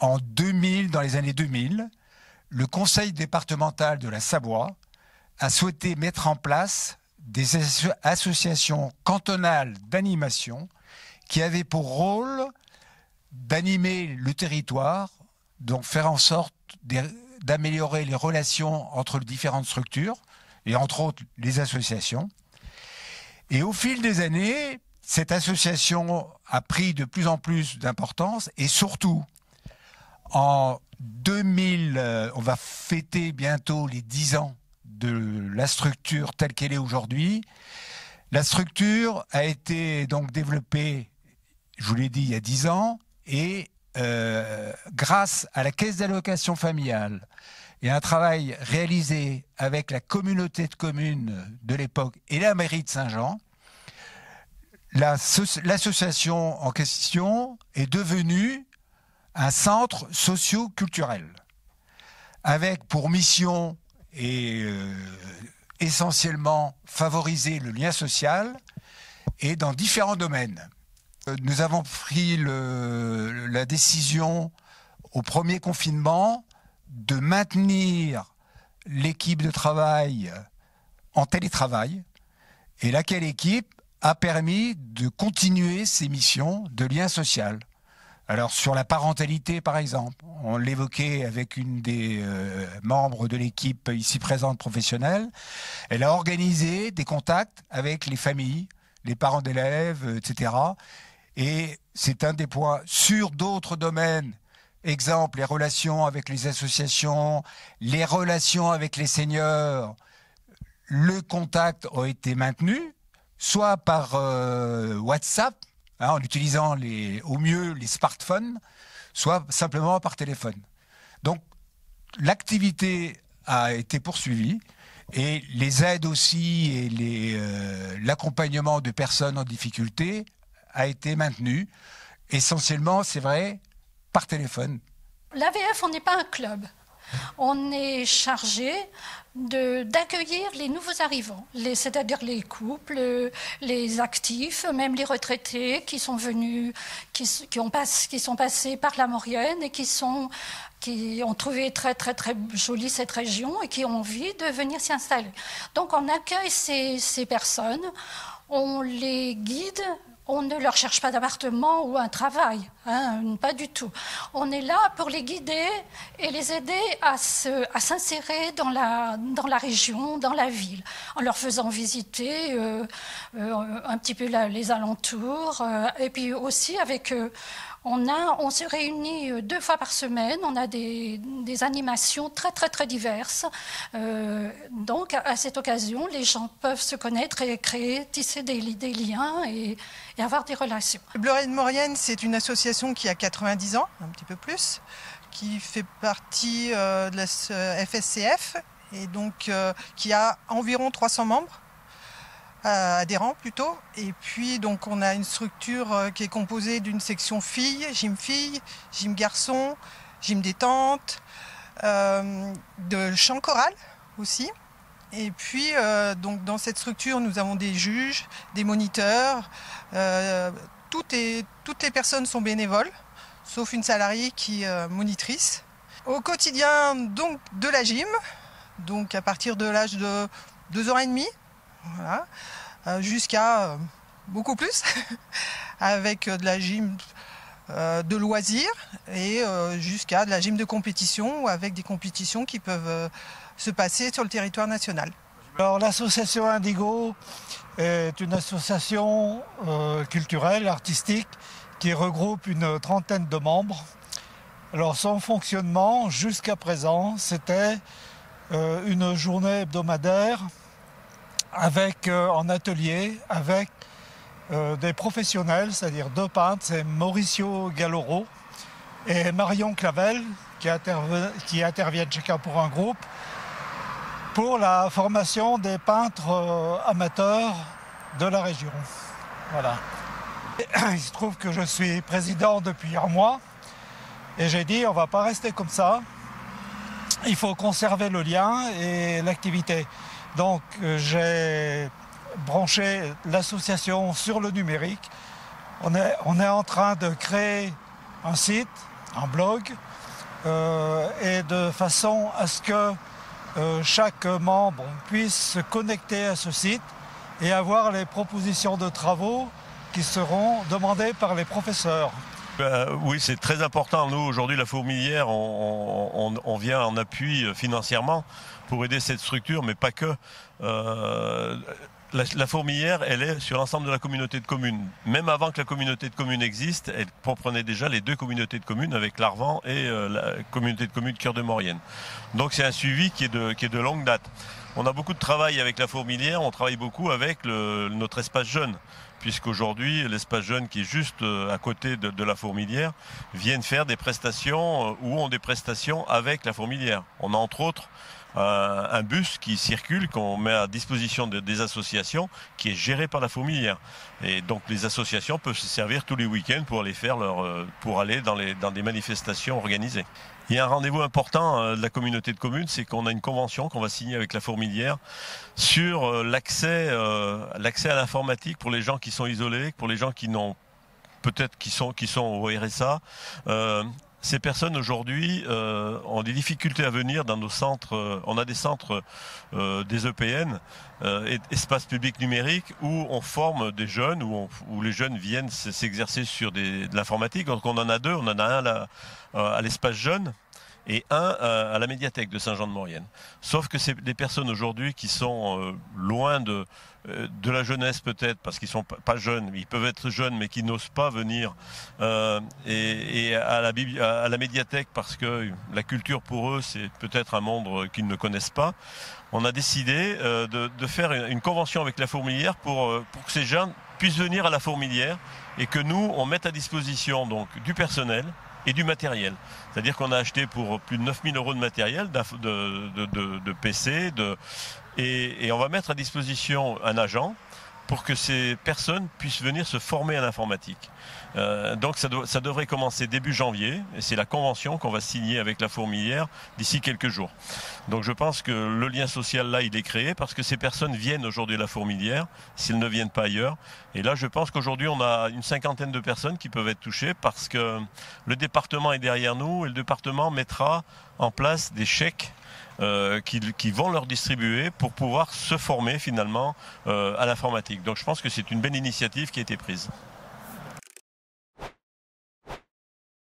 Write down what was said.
en 2000, dans les années 2000, le conseil départemental de la Savoie a souhaité mettre en place des associations cantonales d'animation qui avaient pour rôle d'animer le territoire, donc faire en sorte d'améliorer les relations entre les différentes structures, et entre autres les associations. Et au fil des années, cette association a pris de plus en plus d'importance, et surtout, en 2000, on va fêter bientôt les 10 ans de la structure telle qu'elle est aujourd'hui. La structure a été donc développée, je vous l'ai dit, il y a 10 ans, et grâce à la caisse d'allocation familiale et un travail réalisé avec la communauté de communes de l'époque et la mairie de Saint-Jean, l'association en question est devenue un centre socio-culturel avec pour mission et essentiellement favoriser le lien social et dans différents domaines. Nous avons pris la décision au premier confinement de maintenir l'équipe de travail en télétravail, et laquelle équipe a permis de continuer ses missions de lien social. Alors sur la parentalité par exemple, on l'évoquait avec une des membres de l'équipe ici présente professionnelle, elle a organisé des contacts avec les familles, les parents d'élèves, etc. Et c'est un des points. Sur d'autres domaines, exemple les relations avec les associations, les relations avec les seniors, le contact a été maintenu, soit par WhatsApp, en utilisant au mieux les smartphones, soit simplement par téléphone. Donc l'activité a été poursuivie et les aides aussi et l'accompagnement de personnes en difficulté a été maintenu, essentiellement, c'est vrai, par téléphone. L'AVF, on n'est pas un club. On est chargé d'accueillir les nouveaux arrivants, c'est-à-dire les couples, les actifs, même les retraités qui sont venus, qui sont passés par la Maurienne et qui ont trouvé très très très jolie cette région et qui ont envie de venir s'y installer. Donc on accueille ces personnes, on les guide. On ne leur cherche pas d'appartement ou un travail, pas du tout. On est là pour les guider et les aider à s'insérer dans la région, dans la ville, en leur faisant visiter un petit peu les alentours. Et puis aussi avec eux, on se réunit 2 fois par semaine, on a des animations très très très diverses. Donc à cette occasion, les gens peuvent se connaître et tisser des liens et avoir des relations. Bleu-Lorraine Maurienne, c'est une association qui a 90 ans, un petit peu plus, qui fait partie de la FSCF et donc qui a environ 300 membres. Adhérents plutôt, et puis donc on a une structure qui est composée d'une section filles, gym garçons, gym détente, de chant choral aussi, et puis donc dans cette structure nous avons des juges, des moniteurs, toutes les personnes sont bénévoles, sauf une salariée qui est monitrice. Au quotidien donc de la gym, donc à partir de l'âge de 2 ans et demi, voilà, jusqu'à beaucoup plus, avec de la gym de loisirs et jusqu'à de la gym de compétition, ou avec des compétitions qui peuvent se passer sur le territoire national. Alors l'association Indigo est une association culturelle, artistique, qui regroupe une trentaine de membres. Alors son fonctionnement jusqu'à présent, c'était une journée hebdomadaire en atelier avec des professionnels, c'est-à-dire 2 peintres, c'est Mauricio Galloro et Marion Clavel qui interviennent chacun pour un groupe pour la formation des peintres amateurs de la région. Voilà. Il se trouve que je suis président depuis un mois et j'ai dit on ne va pas rester comme ça, il faut conserver le lien et l'activité. Donc j'ai branché l'association sur le numérique. On est en train de créer un site, un blog, et de façon à ce que chaque membre puisse se connecter à ce site et avoir les propositions de travaux qui seront demandées par les professeurs. Oui, c'est très important. Nous, aujourd'hui, la Fourmilière, on vient en appui financièrement pour aider cette structure, mais pas que. La Fourmilière, elle est sur l'ensemble de la communauté de communes. Même avant que la communauté de communes existe, elle comprenait déjà les deux communautés de communes avec l'Arvan et la communauté de communes Cœur de Maurienne. Donc c'est un suivi qui est de longue date. On a beaucoup de travail avec la Fourmilière, on travaille beaucoup avec notre espace jeune, puisqu'aujourd'hui, l'espace jeune qui est juste à côté de la Fourmilière viennent faire des prestations ou ont des prestations avec la Fourmilière. On a entre autres un bus qui circule, qu'on met à disposition des associations, qui est géré par la Fourmilière. Et donc les associations peuvent se servir tous les week-ends pour aller pour aller dans des manifestations organisées. Il y a un rendez-vous important de la communauté de communes, c'est qu'on a une convention qu'on va signer avec la Fourmilière sur l'accès à l'informatique pour les gens qui sont isolés, pour les gens qui n'ont peut-être qui sont au RSA. Ces personnes aujourd'hui ont des difficultés à venir dans nos centres. On a des centres des EPN, espaces publics numériques, où on forme des jeunes, où les jeunes viennent s'exercer sur de l'informatique. Donc on en a deux. On en a un à l'espace jeune et un à la médiathèque de Saint-Jean-de-Maurienne. Sauf que c'est des personnes aujourd'hui qui sont loin de la jeunesse peut-être, parce qu'ils sont pas jeunes, ils peuvent être jeunes mais qui n'osent pas venir, et à la médiathèque parce que la culture pour eux c'est peut-être un monde qu'ils ne connaissent pas. On a décidé de faire une convention avec la Fourmilière pour que ces jeunes puissent venir à la Fourmilière et que nous on mette à disposition donc du personnel et du matériel. C'est-à-dire qu'on a acheté pour plus de 9 000 € de matériel, de PC, et on va mettre à disposition un agent pour que ces personnes puissent venir se former à l'informatique. Donc ça devrait commencer début janvier, et c'est la convention qu'on va signer avec la Fourmilière d'ici quelques jours. Donc je pense que le lien social là, il est créé parce que ces personnes viennent aujourd'hui à la Fourmilière, s'ils ne viennent pas ailleurs. Et là, je pense qu'aujourd'hui, on a une 50aine de personnes qui peuvent être touchées parce que le département est derrière nous et le département mettra en place des chèques qui vont leur distribuer pour pouvoir se former finalement à l'informatique. Donc je pense que c'est une belle initiative qui a été prise.